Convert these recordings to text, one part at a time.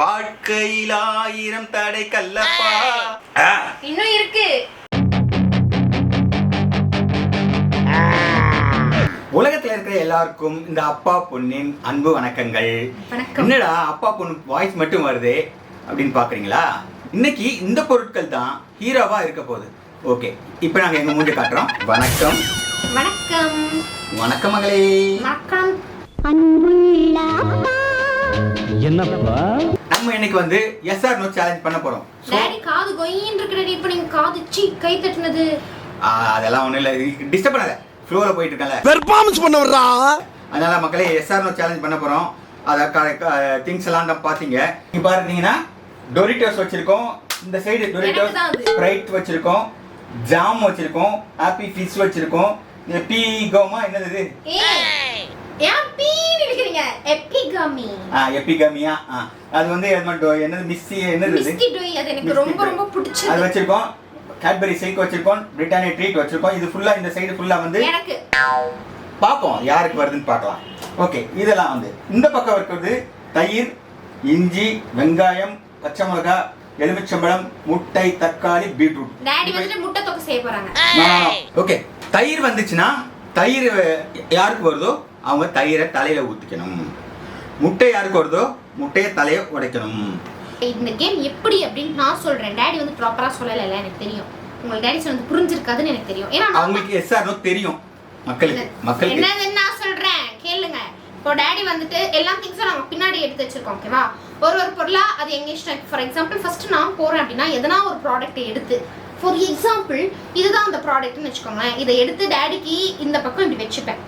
வாழ்க்கையில் 1000 தடை கல்லப்பா. இன்னும் இருக்கு. உலகத்துல இருக்கிற எல்லாருக்கும் இந்த அப்பா பொண்ணின் அன்பு வணக்கங்கள். என்னடா அப்பா பொண்ணு வாய்ஸ் மட்டும் வருது அப்படின்னு பாக்குறீங்களா? இன்னைக்கு இந்த பொருட்கள் தான் ஹீரோவா இருக்க போகுது. ஓகே, இப்போ நாங்க எங்க மூஞ்சி காட்டுறோம். வணக்கம் வணக்கம் வணக்கம் மகளே. வணக்கம். என்னப்பா நம்ம இன்னைக்கு வந்து எஸ் ஆர் நோ சேலஞ்ச் பண்ண போறோம். டாடி காது கொயின்னு இருக்குடி. இப்போ நீங்க காது கை தட்டுனது அதெல்லாம் ஒண்ணும் இல்ல, டிஸ்டர்ப் பண்ணாத, ஃப்ளோல போயிட்டு இருக்கல, பெர்ஃபார்மன்ஸ் பண்ண வர்றா. அதனால மக்களே எஸ் ஆர் நோ சேலஞ்ச் பண்ண போறோம். அத திங்ஸ் எல்லாம் தான் பாத்தீங்க. இங்க பாருங்க, டொரிட்டோஸ் வச்சிருக்கோம், இந்த சைடு டொரிட்டோஸ் ஸ்ப்ரைட் வச்சிருக்கோம், ஜாம் வச்சிருக்கோம், ஹாப்பி ஃபிஷ் வச்சிருக்கோம். இந்த பீ கோமா என்னது? ஏன் பீன்னு எழுதுறீங்க? எபிகமி. எபிகமியா. அது வந்து என்னது மிஸ்ஸி என்னது? மிஸ்டி டோய். அது எனக்கு ரொம்ப ரொம்ப பிடிச்சது. அது வச்சிருக்கோம். கேட்பரி ஷேக் வச்சிருக்கோம், பிரிட்டானியா ட்ரீட் வச்சிருக்கோம். இது ஃபுல்லா இந்த சைடு ஃபுல்லா வந்து எனக்கு பாப்போம் யாருக்கு வருதுன்னு பார்க்கலாம். ஓகே, இதெல்லாம் வந்து இந்த பக்கம் இருக்கிறது தயிர், இஞ்சி, வெங்காயம், பச்சை மிளகாய், எலுமிச்சம்பழம், முட்டை, தக்காளி, பீட்ரூட். டாடி வந்து முட்டை தொக்கு செய்ய போறாங்க. ஓகே, தயிர் வந்துச்சுன்னா தயிர் யாருக்கு வருதோ அவங்க தயிரை தலையில ஊத்திக்கணும். முட்டை யாருக்கு வருதோ முட்டையை தலையை உடைக்கணும். இந்த கேம் எப்படி அப்படின்னு நான் சொல்றேன். டாடி வந்து ப்ராப்பரா சொல்லல, எனக்கு தெரியும். உங்களுக்கு டாடி சொன்னது புரிஞ்சிருக்காதுன்னு எனக்கு தெரியும். ஏன்னா அவங்களுக்கு எஸ் ஆர் நோ தெரியும். மக்களுக்கு என்னன்னு நான் சொல்றேன் கேளுங்க. இப்போ டாடி வந்துட்டு எல்லா திங்ஸும் நாங்கள் பின்னாடி எடுத்து வச்சிருக்கோம். ஓகேவா? ஒரு பொருளா அது எங்க இஷ்டம். ஃபார் எக்ஸாம்பிள் ஃபர்ஸ்ட் நான் போறேன் அப்படின்னா எதனா ஒரு ப்ராடக்ட் எடுத்து, ஃபார் எக்ஸாம்பிள் இதுதான் அந்த ப்ராடக்ட்னு வச்சுக்கோங்களேன். இதை எடுத்து டாடிக்கு இந்த பக்கம் இப்படி வச்சுப்பேன்.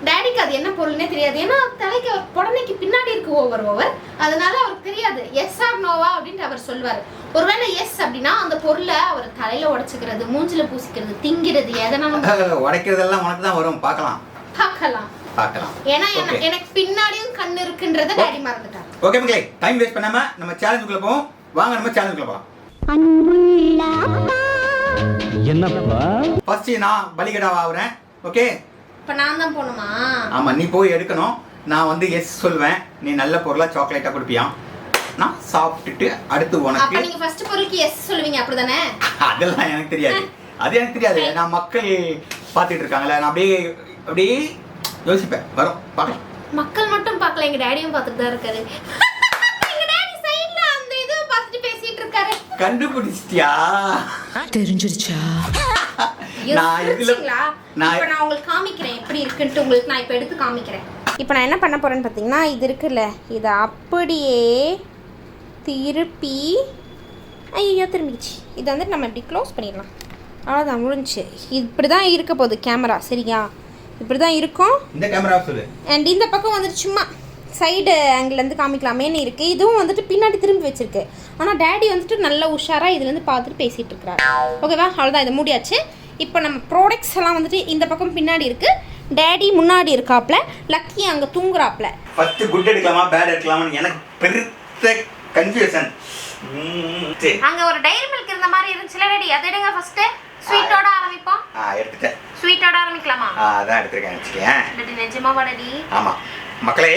டாடிக்கு அது என்ன பொருள்னே தெரியாது. ஏன்னா தலைக்கு புடனைக்கு பின்னாடி இருக்கு ஓவர், அதனால அவருக்கு தெரியாது எஸ் ஆர் நோவா அப்படின்ட்டு அவர் சொல்லுவார். ஒருவேளை எஸ் அப்படின்னா அந்த பொருளை அவர் தலையில உடைச்சுக்கிறது, மூஞ்சில பூசிக்கிறது, திங்கிறது, எதனாலும் உடைக்கிறதெல்லாம் உனக்கு தான் வரும். பார்க்கலாம். ஏன்னா எனக்கு பின்னாடியும் கண்ணு இருக்குன்றத டாடி மறந்துட்டார். ஓகே மக்களே, டைம் வேஸ்ட் பண்ணாம நம்ம சேலஞ்சுக்குள்ள போவோம். வாங்க நம்ம சேலஞ்சுக்குள்ள போலாம். என்னப்பா ஃபர்ஸ்ட் நான் பலிகடாவா ஆவறேன். ஓகே, இப்ப நான் தான் போணுமா? ஆமா, நீ போய் எடுக்கணும். நான் வந்து எஸ் சொல்வேன், நீ நல்ல பொருளா சாக்லேட்டா கொடுப்பியா, நான் சாப்பிட்டுட்டு அடுத்து உனக்கு. அப்ப நீங்க ஃபர்ஸ்ட் பொருளுக்கு எஸ் சொல்லுவீங்க அப்படிதானே? அதெல்லாம் எனக்கு தெரியாது, அது எனக்கு தெரியாது. நான் மக்கள் பார்த்துட்டு இருக்காங்கல்ல, நான் அப்படியே யோசிப்பேன். வரும் பார்க்கலாம். மக்கள் மட்டும் பார்க்கல, எங்க டாடியும் பார்த்துட்டு தான் இருக்காரு. எங்க டாடி சைடுல அந்த இது பார்த்துட்டு பேசிட்டு இருக்காரு. கண்டுபிடிச்சிட்டியா? தெரிஞ்சிருச்சா? நான் உங்களுக்கு காமிக்கிறேன் எப்படி இருக்குன்ட்டு. உங்களுக்கு நான் இப்போ எடுத்து காமிக்கிறேன். இப்போ நான் என்ன பண்ண போறேன்னு பார்த்தீங்கன்னா, இது இருக்குல்ல, இதை அப்படியே திருப்பி, ஐயோ திரும்பிடுச்சு. இதை வந்துட்டு நம்ம இப்படி க்ளோஸ் பண்ணிடலாம். அவ்வளோதான், முடிஞ்சிச்சு. இப்படி தான் இருக்க போகுது கேமரா. சரியா? இப்படி தான் இருக்கும். இந்த கேமரா சொல்லு. அண்ட் இந்த பக்கம் வந்துட்டு சும்மா சைடு ஆங்கிள்லேருந்து காமிக்கலாமேன்னு இருக்குது. இதுவும் வந்துட்டு பின்னாடி திரும்பி வச்சுருக்கு. ஆனால் டேடி வந்துட்டு நல்ல உஷாராக இதுலேருந்து பார்த்துட்டு பேசிகிட்டு இருக்கிறாரு. ஓகேவா? அவ்வளோதான், இது முடியாச்சு. இப்போ நம்ம ப்ராடக்ட்ஸ் எல்லாம் வந்துட்டு இந்த பக்கம் பின்னாடி இருக்கு, டேடி முன்னாடி இருக்காப்ல, லக்கி அங்கே தூங்குறாப்ல. ஃபர்ஸ்ட் குட் எடுக்கலாமா பேட் எடுக்கலாமான்னு எனக்கு பெருத்த கன்ஃபியூஷன். அங்கே ஒரு டைரி மில்க் இருந்த மாதிரி இருந்துச்சுல டேடி, அதை எடுங்க ஃபர்ஸ்ட். ஸ்வீட்டோட ஆரம்பிப்போம். எடுத்துட்டேன். ஸ்வீட்டோட ஆரம்பிக்கலாமா? அதான் எடுத்துருக்கேன் வச்சுக்கேன். டேடி நிஜமாவா டேடி? ஆமா மக்களே,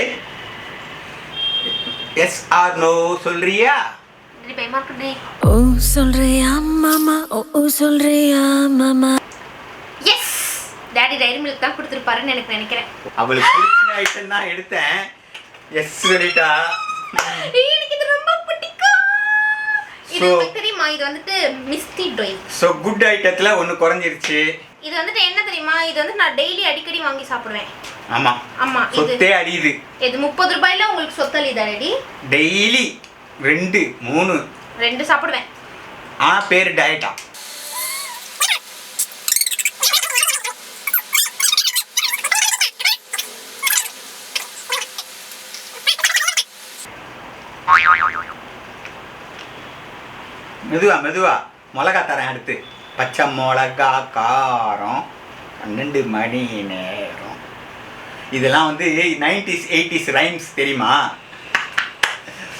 எஸ் ஆர் நோ சொல்றியா? டேடி பயமா இருக்குடி. ஓ சொல்றியா மாமா? ஓ சொல்றியா மாமா? எஸ், டாடி டைரி மில்க் தான் கொடுத்துருப்பாருன்னு எனக்கு நினைக்கிறேன். அவளுக்கு பிடிச்ச ஐட்டம் தான் எடுத்தேன். எஸ் சொல்லிட்டா. எனக்கு இது ரொம்ப பிடிக்கும். இது உங்களுக்கு தெரியுமா? இது வந்துட்டு மிஸ்டி டோய். சோ குட் ஐட்டத்துல ஒன்னு குறஞ்சிருச்சு. இது வந்துட்டு என்ன தெரியுமா? இது வந்து நான் டெய்லி அடிக்கடி வாங்கி சாப்பிடுவேன். ஆமா ஆமா, சொத்தே அடியுது. இது 30 ரூபாயில உங்களுக்கு சொத்தலிதா டேடி? டெய்லி 2 3 சாப்பிடுவேன். பேரு டயட்டா. மெதுவா மிளகா தரேன். அடுத்து பச்சை மிளகா காரம் 12 மணி நேரம். இதெல்லாம் வந்து 90s 80s ரைம்ஸ் தெரியுமா?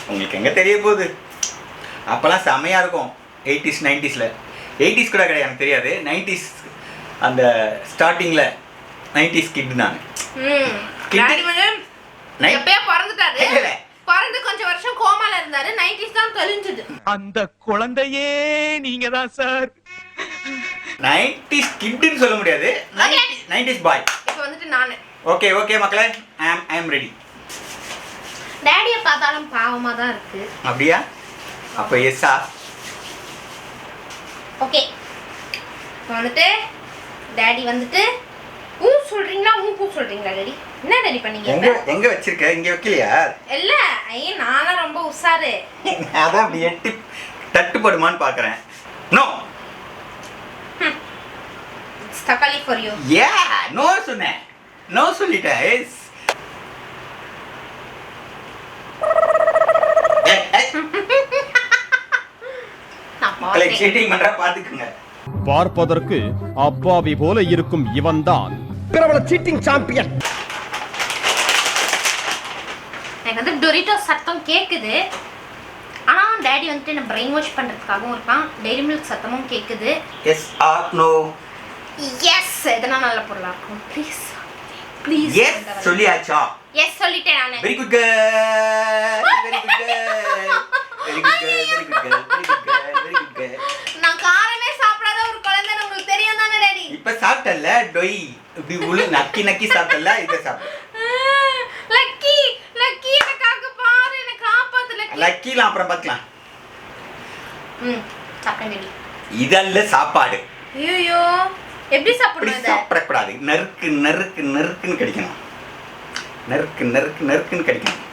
உங்களுக்கு எங்கே தெரிய போகுது? அப்போல்லாம் செம்மையாக இருக்கும் 80s 90ஸ்ல. 80s கூட கிடையாது, எனக்கு தெரியாது. 90s அந்த ஸ்டார்டிங்கில் 90s கிட் நான். டாடி வந்து எப்பயே பிறந்துட்டாரு. பிறந்து கொஞ்சம் வருஷம் கோமால இருந்தாரு 90s தான் தெளிஞ்சது. அந்த குழந்தையே நீங்க தான் சார். 90s கிட்னு சொல்ல முடியாது, 90s பாய். இப்போ வந்துட்டு நானு. ஓகே ஓகே மக்களே, ஐ அம் ரெடி. டாடிய பார்த்தாலும் பாவமா தான் இருக்கு. அப்படியா? அப்ப எஸ்ஸா? ஓகே. இப்போ வந்துட்டு டாடி வந்துட்டு ஊ சொல்றீங்களா ஊ சொல்றீங்களா டாடி? என்ன டாடி பண்ணீங்க? எங்க வச்சிருக்க? இங்க வைக்கலையா? இல்ல, ஐய நானா ரொம்ப உசாரு. அதான் அப்படி எட்டி தட்டுப்படுமான்னு பாக்குறேன். நோ. It's தக்காளி for you. யா, நோ சொன்னேன். நோ சொல்லிட்டேன். எஸ். மக்களே சீட்டிங் பண்ற பாத்துக்குங்க. பார்ப்பதற்கு அப்பாவி போல இருக்கும் இவன்தான் பிரபல சீட்டிங் சாம்பியன். எனக்கு வந்து டொரிட்டோஸ் சத்தம் கேக்குது. ஆனா டாடி வந்துட்டு என்ன பிரெயின் வாஷ் பண்றதுக்காகவும் இருக்கான். டெய்ரி மில்க் சத்தமும் கேக்குது. Yes or no? எஸ். எதனா நல்ல பொருளா இருக்கும் ப்ளீஸ் ப்ளீஸ். எஸ் சொல்லியாச்சா? எஸ் சொல்லிட்டேன் நானு. Very good girl, very good girl, very good girl, very good girl, very good girl, very good girl. நான் காரமே சாப்பிடாத ஒரு குழந்தைன்னு உங்களுக்கு தெரியும் தானே டாடி? இப்ப சாப்பிட்டல்ல டொய், இப்படி உள்ள நக்கி நக்கி சாப்பிட்டல்ல, இத சாப்பிடு. லக்கி லக்கி எனக்காக பாரு, என்ன காப்பாத்து லக்கி. லக்கிலாம் அப்புறம் பார்க்கலாம். சாப்பிட்டேன் டாடி. இதல்ல சாப்பாடு. ஐயோ எப்படி இப்படி சாப்பிடுறது? சாப்பிடக்கூடாது. நறுக்கு நறுக்கு நறுக்குன்னு கிடைக்கணும். நறுக்கு நறுக்கு நறுக்குன்னு கிடைக்கணும்.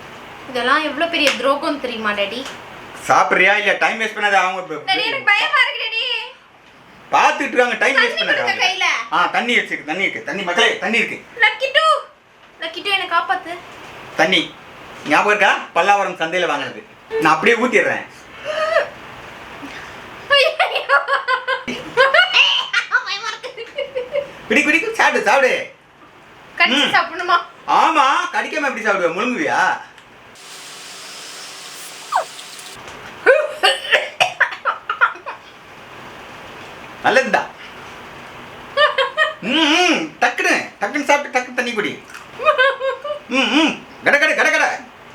இதெல்லாம் எவ்வளவு பெரிய துரோகம் தெரியுமா டாடி? சாப்பிடுறியா இல்ல டைம் வேஸ்ட் பண்ணாத? அவங்க டாடி எனக்கு பயமா இருக்கு டாடி. பாத்துட்டு இருக்காங்க, டைம் வேஸ்ட் தண்ணி கொடுங்க பண்ணாத. கையில. தண்ணி வச்சிருக்கு, தண்ணி இருக்கு, தண்ணி மக்களே தண்ணி இருக்கு. லக்கி டூ என்ன காப்பாத்து. தண்ணி ஞாபகம் இருக்கா? பல்லாவரம் சந்தையில வாங்குறது. நான் அப்படியே ஊத்திடுறேன். பிடி பிடி சாப்பிடு சாப்பிடு. கடிச்சு சாப்பிடணுமா? ஆமா, கடிக்காம எப்படி சாப்பிடுவ? முழுங்குவியா? நல்லதுதான். டக்குன்னு டக்குன்னு சாப்பிட்டு டக்குன்னு தண்ணி குடி. கட கட கட கட.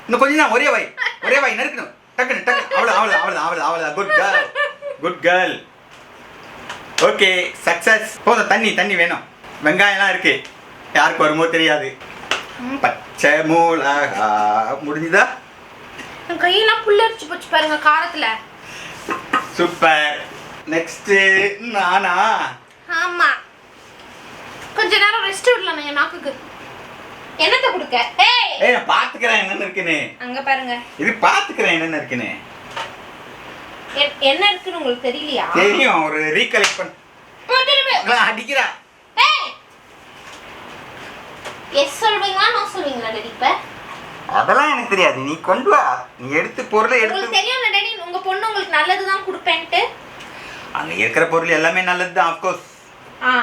இன்னும் கொஞ்சம் தான், ஒரே வாய் நறுக்கணும். டக்குன்னு டக்குன்னு. அவ்வளோ. Good girl, good girl. Okay success. போதும், தண்ணி வேணும். வெங்காயம்லாம் இருக்கு, யாருக்கு வருமோ தெரியாது. பச்சை மிளகா முடிஞ்சுதா? என் கையெல்லாம் புல்லரிச்சு போச்சு பாருங்க காரத்துல. சூப்பர். நெக்ஸ்ட் நானா? ஆமா, கொஞ்ச நேரம் ரெஸ்ட் விடலாம் என் நாக்குக்கு. என்னத்தை கொடுக்க? ஏய் நான் பாத்துக்கிறேன் என்னன்னு இருக்குன்னு. அங்க பாருங்க, இது பாத்துக்கிறேன் என்னன்னு இருக்குன்னு. என்ன இருக்குன்னு உங்களுக்கு தெரியலையா? தெரியும், ஒரு ரீகலெக்ட் பண்ண அடிக்கிறா. எஸ் சொல்வீங்களா நோ சொல்வீங்களா டாடி? இப்ப அதெல்லாம் எனக்கு தெரியாது, நீ கொண்டு வா. நீ எடுத்து பொருளை எடுத்து. உங்களுக்கு தெரியும்ல டாடி, உங்க பொண்ணு உங்களுக்கு நல்லதுதான் கொடுப்பேன்ட்டு. அங்க இருக்கிற பொருள் எல்லாமே நல்லது தான், ஆஃப் கோர்ஸ்.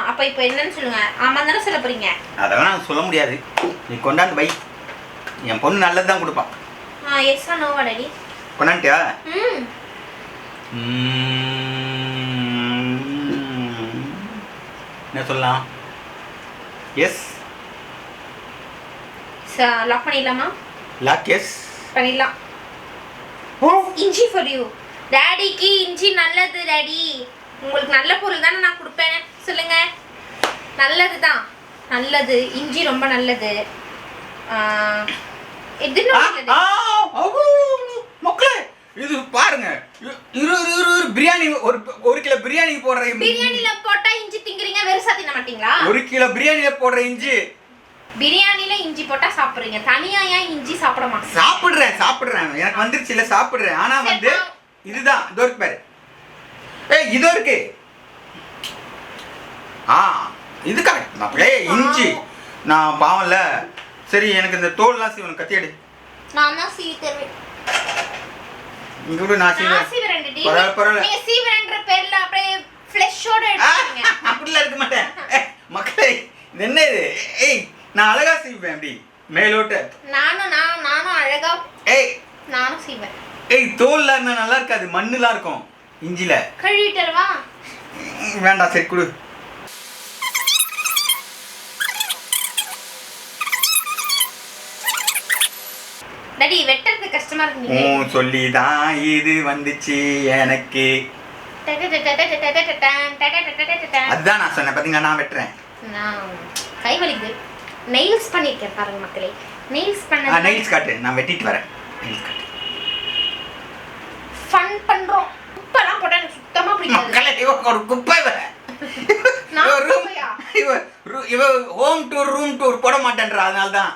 அப்ப இப்போ என்னன்னு சொல்லுங்க. ஆமா தானே சொல்ல போறீங்க? அதெல்லாம் நான் சொல்ல முடியாது, நீ கொண்டாந்து வை. என் பொண்ணு நல்லது தான் கொடுப்பான். எஸ்ஸா நோவா டாடி? கொண்டாண்டியா? என்ன சொல்லலாம்? எஸ் லாக் பண்ணிடலாமா? லாக் எஸ் பண்ணிடலாம். இஞ்சி ஃபார் யூ. டாடிக்கு இஞ்சி நல்லது டாடி. உங்களுக்கு நல்ல பொருள் தானே நான் கொடுப்பேன், சொல்லுங்க. நல்லது தான், நல்லது. இஞ்சி ரொம்ப நல்லது. மக்களே இது பாருங்க, பிரியாணி ஒரு கிலோ பிரியாணி போடுற பிரியாணில போட்டா இஞ்சி திங்கிறீங்க, வெறுசா தின்ன மாட்டீங்களா? ஒரு கிலோ பிரியாணில போடுற இஞ்சி. பிரியாணில இஞ்சி போட்டா சாப்பிடுறீங்க, தனியா ஏன் இஞ்சி சாப்பிட மாட்டீங்க? சாப்பிடுறேன், எனக்கு வந்துருச்சு இல்ல, சாப்பிடுறேன். ஆனா வந்து இதுதான் இதோ இருக்கு பாரு. இதோ இருக்கு. இது கரெக்ட் மக்களே. இஞ்சி நான் பாவம்ல. சரி, எனக்கு இந்த தோல்லாம் சீவணும். கத்தி எடு. நான் தான் சீவி தருவேன். இங்க கூட நான் சீவுறேன். பரவாயில்ல. நீங்க சீவுறேன்ற பேர்ல அப்படியே ஃப்ளஷோட எடுத்துறீங்க. அப்படிலாம் இருக்க மாட்டேன் மக்களே. இது என்ன இது? நான் அழகா சீவுவேன், அப்படி மேலோட்ட. நானும் அழகா நானும் சீவேன். தோல்ல நல்லா இருக்காது, மண்ணுலாம் இருக்கும் இஞ்சில. கழுவிட்டறவா? வேண்டாம், சரி குடு. டாடி வெட்டறது கஷ்டமா இருக்கு. சொல்லிதான் இது வந்துச்சு எனக்கு. அதுதான் நான் சொன்னேன் பாத்தீங்களா, நான் வெட்டுறேன். நான் கை வலிக்குது. நெயில்ஸ் பண்ணிருக்கேன் பாருங்க மக்களே. நெயில்ஸ் பண்ண நெயில்ஸ் காட்டு, நான் வெட்டிட்டு வரேன். நெயில்ஸ் காட்டு. ஃபன் பண்றோம். குப்பைலாம் போட்டா எனக்கு சுத்தமா பிடிக்காது. மக்களே ஒரு குப்பை இவ ஹோம் டூர் ரூம் டூர் போட மாட்டேன்றா, அதனால தான்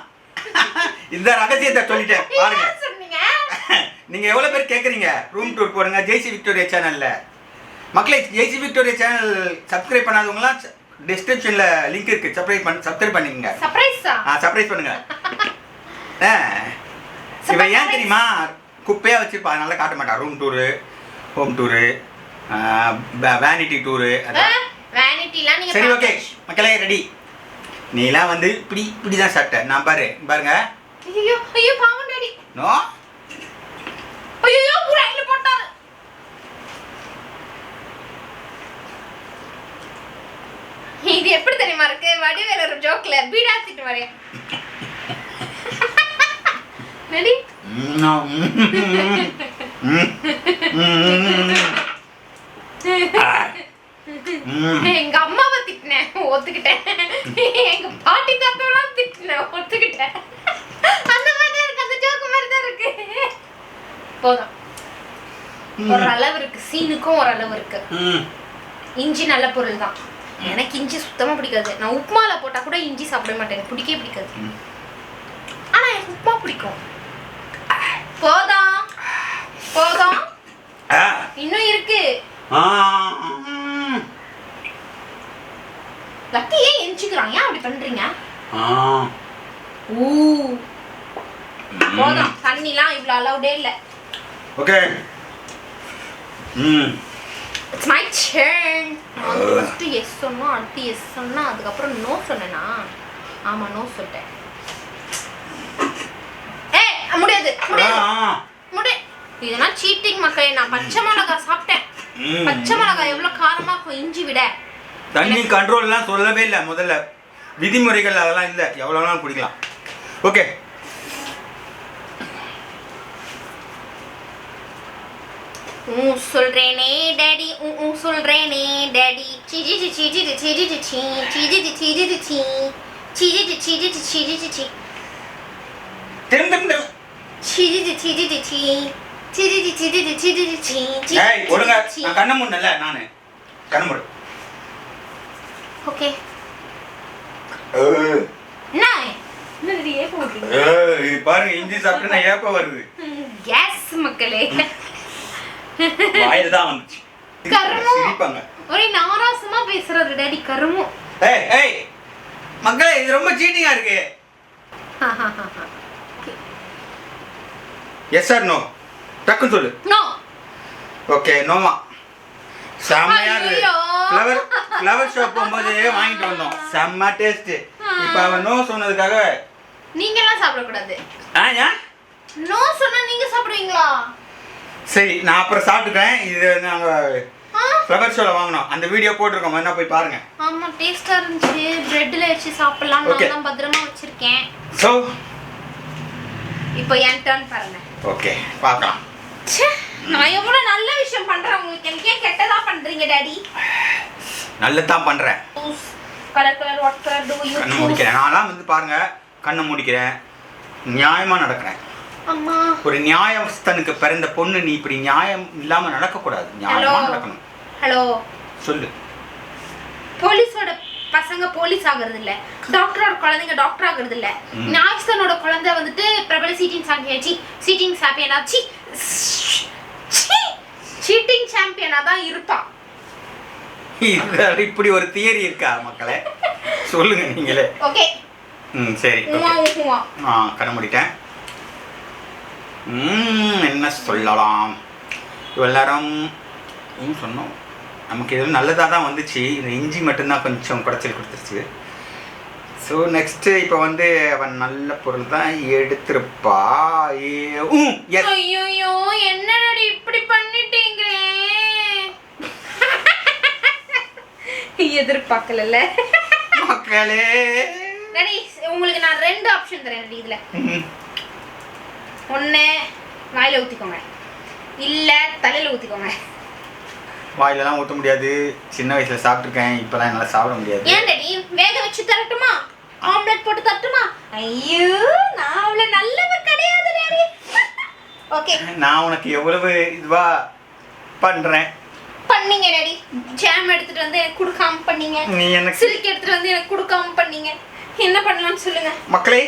இந்த ரகசியத்தை சொல்லிட்டேன் பாருங்க. நீங்க எவ்வளவு பேர் கேக்குறீங்க ரூம் டூர் போடுங்க ஜெய்சி விக்டோரியா சேனல்ல. மக்களே ஜெய்சி விக்டோரியா சேனல் சப்ஸ்கிரைப் பண்ணாதவங்களாம் டிஸ்கிரிப்ஷன்ல லிங்க் இருக்கு, சப்ஸ்கிரைப் பண்ணிக்கங்க. சர்ப்ரைஸ் பண்ணுங்க. இவ ஏன் தெரியுமா குப்பையா வச்சிருப்பா, அதனால காட்ட மாட்டா. Room tour, home tour, vanity tour. சரி ஓகே மக்களே ரெடி. நீலாம் வந்து இப்படி தான் சாப்பிட்ட. நான் பாருங்க. ஐயோ ஐயோ பாவம் டாடி. நோ ஐயோ புரையில போட்டாரு. இது எப்படி தெரியுமா இருக்கு? வடிவேல ஒரு ஜோக்ல பீடாத்திட்டு வரேன். ரெடி? எங்க அம்மாவை திட்டினேன், ஒத்துக்கிட்டேன். எங்க பாட்டி தாத்தாவெல்லாம் திட்டினேன், ஒத்துக்கிட்டேன். அந்த மாதிரி இருக்கு, அந்த ஜோக்கு மாதிரி தான் இருக்கு. போதும். ஒரு அளவு இருக்கு, சீனுக்கும் ஒரு அளவு இருக்கு. இஞ்சி நல்ல பொருள் தான். எனக்கு இஞ்சி சுத்தமா பிடிக்காது. நான் உப்புமால போட்டா கூட இஞ்சி சாப்பிட மாட்டேன், எனக்கு பிடிக்கவே பிடிக்காது. ஆனா எனக்கு உப்புமா பிடிக்கும். போதும் போதும், இன்னும் இருக்கு. லக்கி ஏன் எஞ்சிக்கிறான்? ஏன் அப்படி பண்றீங்க? போதும், தண்ணிலாம் இவ்வளவு அலௌடே இல்ல. Okay it's my turn. நான் ஃபர்ஸ்ட் எஸ் சொன்னா, அடுத்து எஸ் சொன்னா, அதுக்கப்புறம் நோ சொன்னேனா? ஆமா நோ சொல்லிட்டேன். முடியாது முடியாது. இதெல்லாம் சீட்டிங் மக்களே. நான் பச்சை மிளகாய் சாப்பிட்டேன். பச்சை மிளகாய் எவ்வளவு காரமா இருக்கும் இஞ்சி விட. தண்ணி கண்ட்ரோல்லாம் சொல்லவே இல்லை முதல்ல. விதிமுறைகள் அதெல்லாம் இல்லை, எவ்வளோ நாளும் குடிக்கலாம். ஓகே சொல்றேனே டாடி, சொல்றேனே டாடி. சீஜி சீஜி சீஜி சீஜி சீஜி சீஜி சீஜி சீஜி சீஜி திரும்ப ஒழுங்கா நான் கண்ண மூடல. நானு கண்ண மூடு. ஓகே பாருங்க இஞ்சி சாப்பிட்டு நான் ஏப்ப வருது. கேஸ் மக்களே வாயில தான் வந்துச்சு. சிரிப்பாங்க. ஒரே நாராசமா பேசுறாரு டாடி. கருமம். ஏய் மக்களே இது ரொம்ப சீட்டிங்கா இருக்கு. Yes or no? டக்குன்னு சொல்லு. நோ. ஓகே நோமா. செம்மையா இருக்கு. ஃப்ளவர் ஷாப் போகும்போது வாங்கிட்டு வந்தோம், செம்ம டேஸ்ட். இப்போ அவன் நோ சொன்னதுக்காக நீங்க எல்லாம் சாப்பிட கூடாது. ஏன் நோ சொன்னா நீங்க சாப்பிடுவீங்களா? சரி நான் அப்புறம் சாப்பிட்டுக்கிறேன். இது நாங்க ஃப்ளவர் ஷோல வாங்கினோம், அந்த வீடியோ போட்டுருக்கோம், என்ன போய் பாருங்க. ஆமா டேஸ்டா இருந்துச்சு. பிரெட்ல வச்சு சாப்பிடலாம். நான் தான் பத்திரமா வச்சிருக்கேன். சோ இப்போ என் டர்ன் பாருங்க. ஓகே பார்க்கலாம். நான் எவ்வளவு நல்ல விஷயம் பண்றேன் உங்களுக்கு, எனக்கு ஏன் கெட்டதா பண்றீங்க டாடி? நல்லதான் பண்றேன். Colour colour what colour to you? கண்ணை மூடிக்கிறேன். நான்லாம் வந்து பாருங்க கண்ணை மூடிக்கிறேன், நியாயமா நடக்கிறேன். அம்மா ஒரு நியாயஸ்தனுக்கு பிறந்த பொண்ணு, நீ இப்படி நியாயம் இல்லாம நடக்க கூடாது, நியாயமா நடக்கணும். ஹலோ சொல்லு. போலீஸோட பசங்க போலீஸ் ஆகுறது இல்ல, டாக்டரோட குழந்தைங்க டாக்டர் ஆகுறது இல்ல. நாயஸ்தனோட குழந்தை வந்துட்டு பிரபல சீட்டிங் சாம்பியனா சீட்டிங் சாம்பியனா தான் இருப்பான். இப்படி ஒரு தியரி இருக்கா மக்களே? சொல்லுங்க நீங்களே. ஓகே சரி கண்ண மூடிட்டேன். என்ன சொல்லலாம்? எல்லாரும் சொன்னோம் நமக்கு எதுவும் நல்லதாக தான் வந்துச்சு. இந்த இஞ்சி மட்டும்தான் கொஞ்சம் குடைச்சல் கொடுத்துருச்சு. ஸோ நெக்ஸ்ட்டு இப்போ வந்து அவன் நல்ல பொருள் தான் எடுத்திருப்பா. ஐயோ என்னடி இப்படி பண்ணிட்டீங்களே? எதிர்பார்க்கல மக்களே. உங்களுக்கு நான் 2 ஆப்ஷன் தரேன் இதுல. ஒன்று வாயில் ஊற்றிக்கோங்க, இல்லை தலையில் ஊற்றிக்கோங்க. வாயிலலாம் ஊற்ற முடியாது. சின்ன வயசுல சாப்பிட்ருக்கேன், இப்போலாம் என்னால் சாப்பிட முடியாது. ஏன் டாடி வேக வச்சு தரட்டுமா? ஆம்லெட் போட்டு தரட்டுமா? ஐயோ நான் அவ்வளோ நல்லவ கிடையாது டாடி. ஓகே நான் உனக்கு எவ்வளவு இதுவா பண்ணுறேன். பண்ணீங்க டாடி. ஜாம் எடுத்துட்டு வந்து எனக்கு கொடுக்காம பண்ணீங்க. நீ எனக்கு சில்க் எடுத்துட்டு வந்து எனக்கு கொடுக்காம பண்ணீங்க. என்ன பண்ணலாம்னு சொல்லுங்க மக்களே.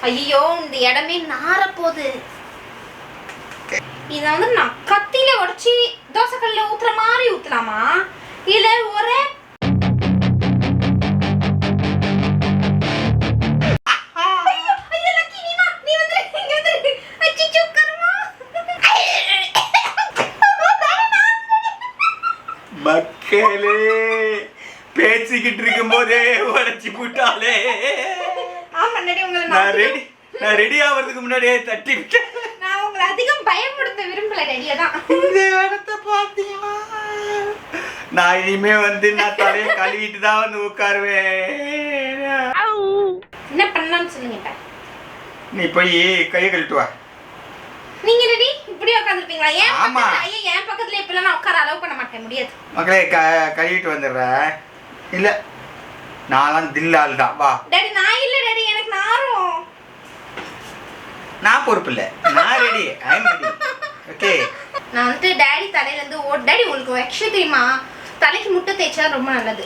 ஐயோ இந்த இடமே நார போகுது. இதை வந்து நான் கத்தியில உடைச்சி தோசைக்கல்ல ஊத்துற மாதிரி ஊத்தலாமா இல்ல ஒரே மக்களே பேசிக்கிட்டு இருக்கும் போதே உடைச்சி போட்டாலே. நான் ரெடி ஆகிறதுக்கு முன்னாடியே தட்டி விட்டேன். நான் உங்களை அதிகம் பயப்படுத்த விரும்பல ரெடியா தான். இந்த இடத்த பாத்தீங்களா? நான் இனிமே வந்து நான் தலையை கழுவிட்டு தான் வந்து உட்காருவேன். என்ன பண்ணலாம்னு சொல்லுங்க. நீ போய் கையை கழுவிட்டு வா. நீங்க ரெடி இப்படியே உட்காந்துருப்பீங்களா? ஏன் ஆமா. ஐயா என் பக்கத்துல இப்பெல்லாம் நான் உட்கார அலோவ் பண்ண மாட்டேன், முடியாது. மக்களே கழுவிட்டு வந்துடுறேன். இல்ல நான்லாம் தில்லால் தான். வா டாடி நான் இல்ல டாடி, எனக்கு நாரும். நான் பொறுப்பு இல்லை, நான் ready. I am ready. Okay நான் வந்து டாடி தலையில இருந்து டாடி உங்களுக்கு ஒரு விஷயம் தெரியுமா? தலைக்கு முட்டை தேய்ச்சா ரொம்ப நல்லது.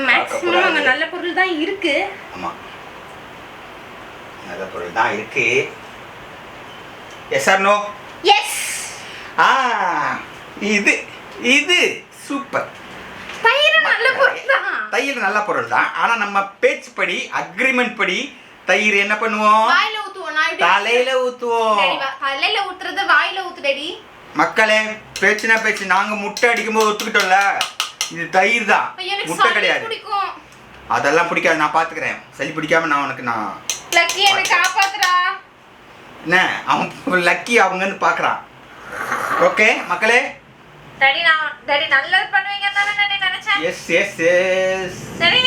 மேக்ஸிமம் அங்க நல்ல பொருள் தான் இருக்கு. ஆமா நல்ல பொருள் தான் இருக்கு. Yes or no? எஸ். இது இது சூப்பர். தயிர் நல்ல பொருள் தான். தயிர் நல்ல பொருள் தான். ஆனா நம்ம பேச்சு படி அக்ரிமெண்ட் படி தயிர் என்ன பண்ணுவோம்? வாயில ஊத்துவோம். நான் தலையில ஊத்துவோம். தலையில ஊத்துறத வாயில ஊத்து டாடி. மக்களே பேச்சுனா பேச்சு. நாங்க முட்டை அடிக்கும் போது ஒத்துக்கிட்டோம்ல, இது தயிர் தான், முட்டை கிடையாது. அதெல்லாம் பிடிக்காது, நான் பாத்துக்கிறேன். சளி பிடிக்காம நான் உனக்கு நான் லக்கி என்ன காப்பாத்துறா. என்ன அவன் லக்கி அவங்கன்னு பாக்குறான். ஓகே மக்களே. டாடி நல்லது பண்ணுவீங்கன்னு தானே டாடி நினைச்சேன். Yes yes yes. சரி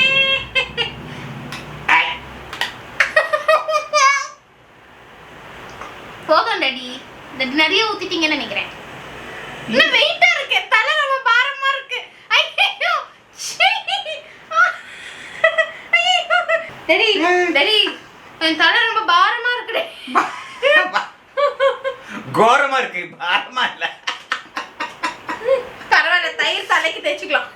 போதும் டாடி. நிறைய ஊத்திட்டீங்கன்னு நினைக்கிறேன். இன்னும் வெயிட்டா இருக்கு, தலை ரொம்ப பாரமா இருக்கு. ஐயோ டாடி டாடி என் தலை ரொம்ப பாரமா இருக்கு. கோரமா இருக்கு, பாரமா இல்ல. பரவாயில்ல, தயிர் தலைக்கு தேய்ச்சிக்கலாம்.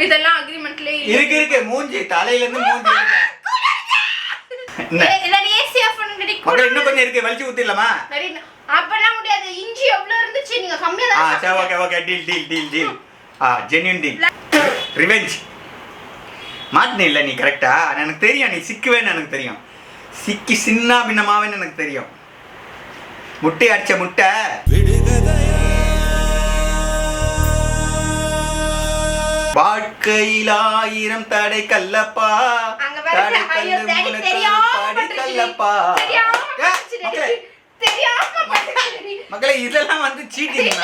இதெல்லாம் அக்ரிமெண்ட்ல இருக்கு இருக்கு. மூஞ்சி தலையில இருந்து மூஞ்சி இருக்கு. ஏசி ஆஃப் பண்ணுங்க டாடி. மக்களே இன்னும் கொஞ்சம் இருக்கு, வலிச்சு ஊத்திடலாமா? டாடி அப்பலாம் முடியாது. இஞ்சி எவ்வளவு இருந்துச்சு, நீங்க கம்மியா தான். சரி okay okay. Deal deal deal deal. Genuine deal. Revenge. மாட்டினே இல்லை நீ கரெக்டா? எனக்கு தெரியும் நீ சிக்குவேன்னு எனக்கு தெரியும். சிக்கி சின்ன பின்னமாவேன்னு எனக்கு தெரியும். முட்டை அடிச்ச முட்டை வாழ்க்கையில் 1000 தடை கல்லப்பா, தடை கல்லு பாடி கல்லப்பா. மக்களே இதெல்லாம் வந்து சீட்டிங்.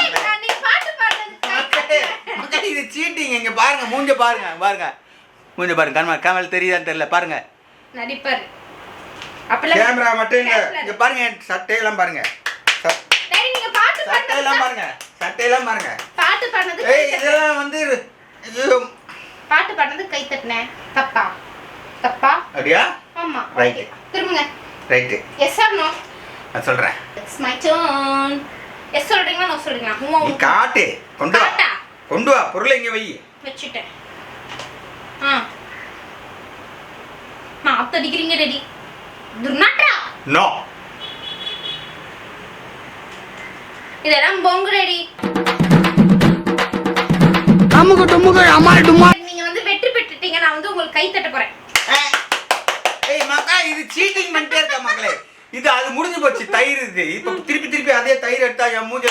மக்களே இது சீட்டிங். இங்க பாருங்க, மூஞ்ச பாருங்க, பாருங்க மூஞ்ச பாருங்க. கேமரா தெரியுதான்னு தெரியல, பாருங்க. நடிப்பாரு. கேமரா மட்டும் இல்ல, இங்க பாருங்க சட்டையெல்லாம் பாருங்க. சட்டையெல்லாம் பாருங்க, சட்டையெல்லாம் பாருங்க. பாட்டு பாடுனது இதெல்லாம் வந்து பாட்டு பாடுனது கை தட்டினேன். தப்பா தப்பா? அப்படியா? ஆமா. ரைட். திரும்புங்க. ரைட். Yes or no? நான் சொல்றேன். It's my turn. எஸ் சொல்றீங்களா நோ சொல்றீங்களா? நீ காட்டு. கொண்டு வா. கொண்டு வா. பொருளை இங்க வை. வெச்சிட்டேன். மாத்த அடிக்கிறீங்க ரெடி. துர்நாட்டா. நோ. இதெல்லாம் பொங்கு ரெடி. அம்முக டும்முக அம்மாள் டும்மா. நீங்க வந்து வெற்றி பெற்றுட்டீங்க. நான் வந்து உங்களுக்கு கை தட்ட போறேன். ஏய் மக்கா, இது சீட்டிங் பண்ணிட்டே இருக்க மக்களே. இது அது முடிஞ்சு போச்சு. தயிர் இது. இப்போ திருப்பி அதே தயிர் எடுத்தா என் மூஞ்ச.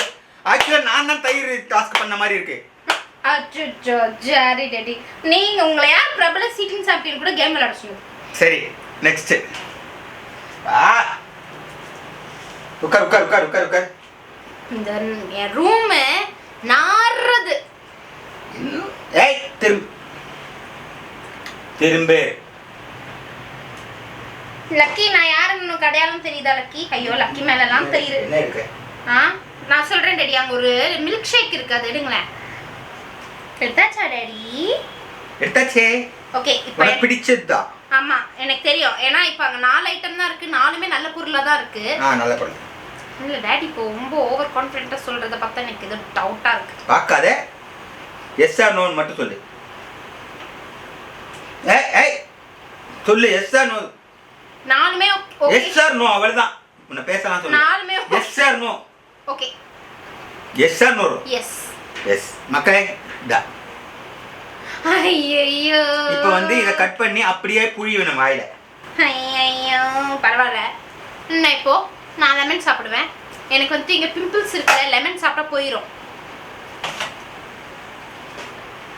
ஆக்சுவலா நான் தான் தயிர் டாஸ்க் பண்ண மாதிரி இருக்கு. அச்சோ ஜாரி டேடி. நீங்க உங்களை யார் பிரபல சீட்டிங் சாம்பியன் கூட கேம் விளையாட சொல்லுங்க. சரி நெக்ஸ்ட். உட்கார் உட்கார் உட்கார் உட்கார் உட்கார். இந்த என் ரூம் நாறுது. ஏய் திரும்பு. லக்கி நான் யாருன்னு உனக்கு அடையாளம் தெரியுதா லக்கி? ஐயோ லக்கி மேலலாம் தெரியுது. என்ன இருக்கு? நான் சொல்றேன் டாடி, அங்க ஒரு மில்க் ஷேக் இருக்கு, அது எடுங்களேன். எடுத்தாச்சா டாடி? எடுத்தாச்சே. ஓகே இப்போ உனக்கு பிடிச்சதுதான். ஆமா எனக்கு தெரியும், ஏன்னா இப்போ அங்க 4 ஐட்டம் தான் இருக்கு, 4மே நல்ல பொருளா தான் இருக்கு. நல்ல பொருள். இல்ல டாடி இப்போ ரொம்ப ஓவர் கான்ஃபிடென்ட்டா சொல்றத பார்த்தா எனக்கு இது டவுட்டா இருக்கு. பார்க்காத, எஸ் ஆர் நோன்னு மட்டும் சொல்லு. ஏய் சொல்லு, எஸ் ஆர் நோ. 4மே ஓகே. எஸ் ஆர் நோ, அவ்வளவுதான். உன்னை பேசலாம் சொல்லு. 4மே yes or no. Okay. Yes or no. Yes. Yes மக்களே, இதா. ஐயோ இப்போ வந்து இத கட் பண்ணி அப்படியே புழியணும் வாயில. ஐயோ பரவாயில்ல. இப்போ நான் லெமன் சாப்பிடுவேன். எனக்கு வந்து இங்க பிம்பிள்ஸ் இருக்குல, லெமன் சாப்பிட்டா போயிடும்.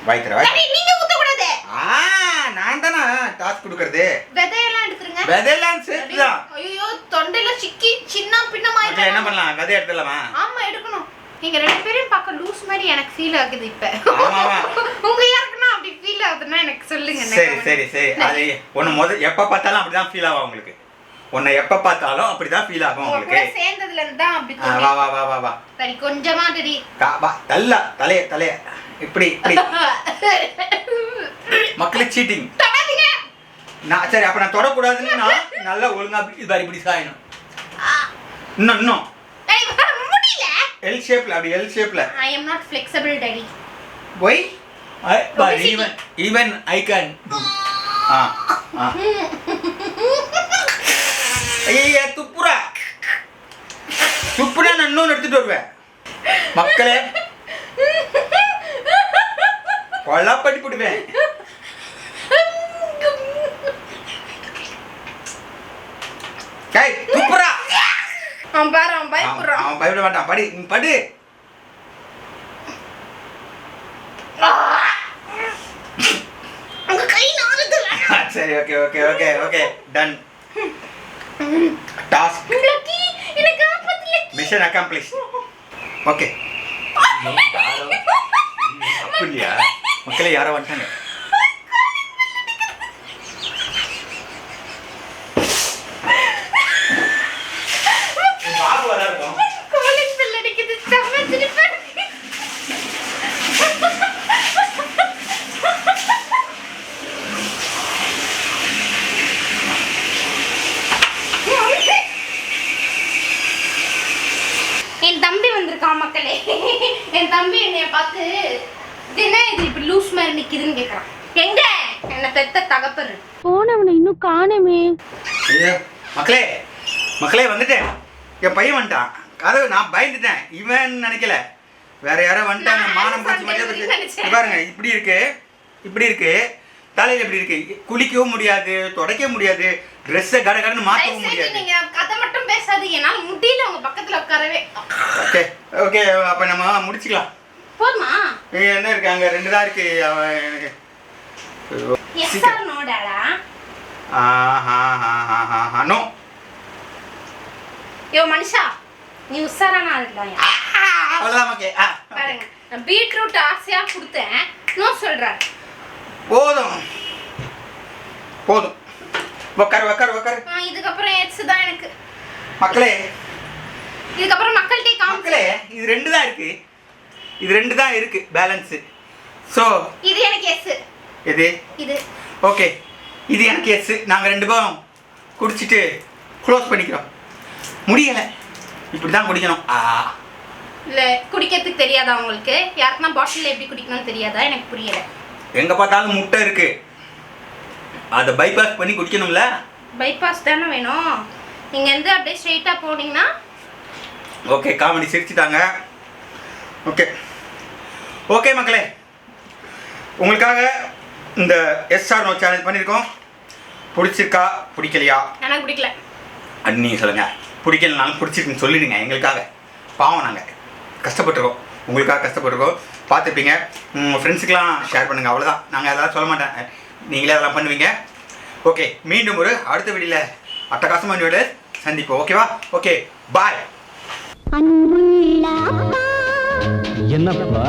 வாய் தர வாய். நீங்க ஊத்த கூடாது. நான் தான டாஸ்க் கொடுக்கிறது. விதையெல்லாம் எடுத்துருங்க. விதையெல்லாம் சேர்த்துதான். ஐயோ தொண்டையில சிக்கி சின்ன பின்னமாயிடுச்சு. என்ன பண்ணலாம்? விதை எடுத்துடலாமா? ஆமா எடுக்கணும். நீங்க 2 பேரும் பார்க்க லூஸ் மாதிரி எனக்கு ஃபீல் ஆகுது இப்ப. ஆமாவா? உங்க யாருக்குன்னா அப்படி ஃபீல் ஆகுதுன்னா எனக்கு சொல்லுங்க. சரி அது ஒன்னு எப்ப பார்த்தாலும் அப்படிதான் ஃபீல் ஆகும் உங்களுக்கு. உன்னை எப்ப பார்த்தாலும் அப்படிதான் ஃபீல் ஆகும் உங்களுக்கு. சேர்ந்ததுல இருந்து தான் அப்படி வா சரி கொஞ்சமா டடி வா தல்ல தலைய இப்படி மக்களே சீட்டிங். நான் சரி அப்ப நான் தொடக்கூடாதுன்னு நான் நல்லா ஒழுங்கா இப்படி சாயணும். இன்னும் முடியல. எல் ஷேப்ல, அப்படி எல் ஷேப்ல. I am not flexible daddy. Why? Even I can. ஐயா துப்புரா நான் இன்னொன்று எடுத்துட்டு வருவேன் மக்களே. கொல்லா பண்ணி போடுவேன். துப்புரா. அவன் பாரு, அவன் பயப்படுறான். அவன் பயப்பட மாட்டான். படு. உங்க கை நாளுது. சரி ஓகே டன். டாஸ்க் லக்கி என்ன காப்பாத்து லக்கி. Mission accomplish. ஓகே. அப்படியா மக்களே, யாரோ வந்துட்டாங்க. காலிங் பெல் அடிக்குது. சமைச்சிட்டு என் தம்பி வந்திருக்கான் மக்களே. என் தம்பி என்னைய பார்த்து என்ன இது இப்படி லூஸ் மாதிரி நிக்குதுன்னு கேக்குறான். எங்க என்ன பெத்த தகப்பரு போனவனை இன்னும் காணோமே. மக்களே வந்துட்டேன். என் பையன் வந்துட்டான். அதாவது நான் பயந்துட்டேன், இவன் நினைக்கல, வேற யாரோ வந்துட்டாங்க. மானம் போச்சு மாதிரி பாருங்க. இப்படி இருக்கு தலையில இப்படி இருக்கு. குளிக்கவும் முடியாது, துடைக்க முடியாது, ட்ரெஸ்ஸை கடன்னு மாற்றவும் முடியாது. நீங்க கதை மட்டும் பேசாதீங்க, என்னால முடியல உங்க பக்கத்துல உட்காரவே. ஓகே அப்ப நம்ம முடிச்சுக்கலாம். போதுமா? என்ன இருக்கு அங்க? 2 தான் இருக்கு. எனக்கு எஸ் ஆர் நோ டாடா? நோ. யோ மனுஷா, நீ உசாரானா இல்லையா? அவ்வளவுதான் மக்கே. பாருங்க, நான் பீட்ரூட் ஆசையா கொடுத்தேன், நோ சொல்றாரு. போதும் உட்காரு. இதுக்கப்புறம் எஸ் தான் எனக்கு. மக்களே இதுக்கப்புறம் மக்கள்கிட்ட மக்களே இது 2 தான் இருக்கு. இது 2 தான் இருக்கு பேலன்ஸ். ஸோ இது எனக்கு எஸ். இது ஓகே, இது எனக்கு எஸ். நாங்கள் 2 பேரும் குடிச்சிட்டு க்ளோஸ் பண்ணிக்கிறோம். முடியலை, இப்படி தான் குடிக்கணும். இல்லை குடிக்கிறதுக்கு தெரியாதா உங்களுக்கு? யாருக்குன்னா பாட்டிலில் எப்படி குடிக்கணும்னு தெரியாதா? எனக்கு புரியலை. எங்கே பார்த்தாலும் முட்டை இருக்கு, அதை பைபாஸ் பண்ணி குடிக்கணும்ல. பைபாஸ் தானே வேணும். நீங்கள் வந்து அப்படியே ஸ்ட்ரெயிட்டாக போனீங்கன்னா. Okay comedy சிரிச்சுட்டாங்க. ஓகே மக்களே, உங்களுக்காக இந்த எஸ்ஆர் நோ சேலஞ்ச் பண்ணியிருக்கோம். பிடிச்சிருக்கா பிடிக்கலையா? எனக்கு பிடிக்கல. அது நீங்கள் சொல்லுங்கள். பிடிக்கலனாலும் பிடிச்சிருக்குன்னு சொல்லிடுங்க. எங்களுக்காக பாவம், நாங்கள் கஷ்டப்பட்டுருக்கோம், உங்களுக்காக கஷ்டப்பட்டுருக்கோம். பார்த்துப்பீங்க. உங்கள் ஃப்ரெண்ட்ஸுக்கெலாம் ஷேர் பண்ணுங்கள். அவ்வளோதான். நாங்கள் அதெல்லாம் சொல்ல மாட்டேன், நீங்களே அதெல்லாம் பண்ணுவீங்க. ஓகே, மீண்டும் ஒரு அடுத்த வீடியோவில் அட்டகாசமான வீடியோவில் சந்திப்போம். ஓகேவா? Okay bye. என்னப்பா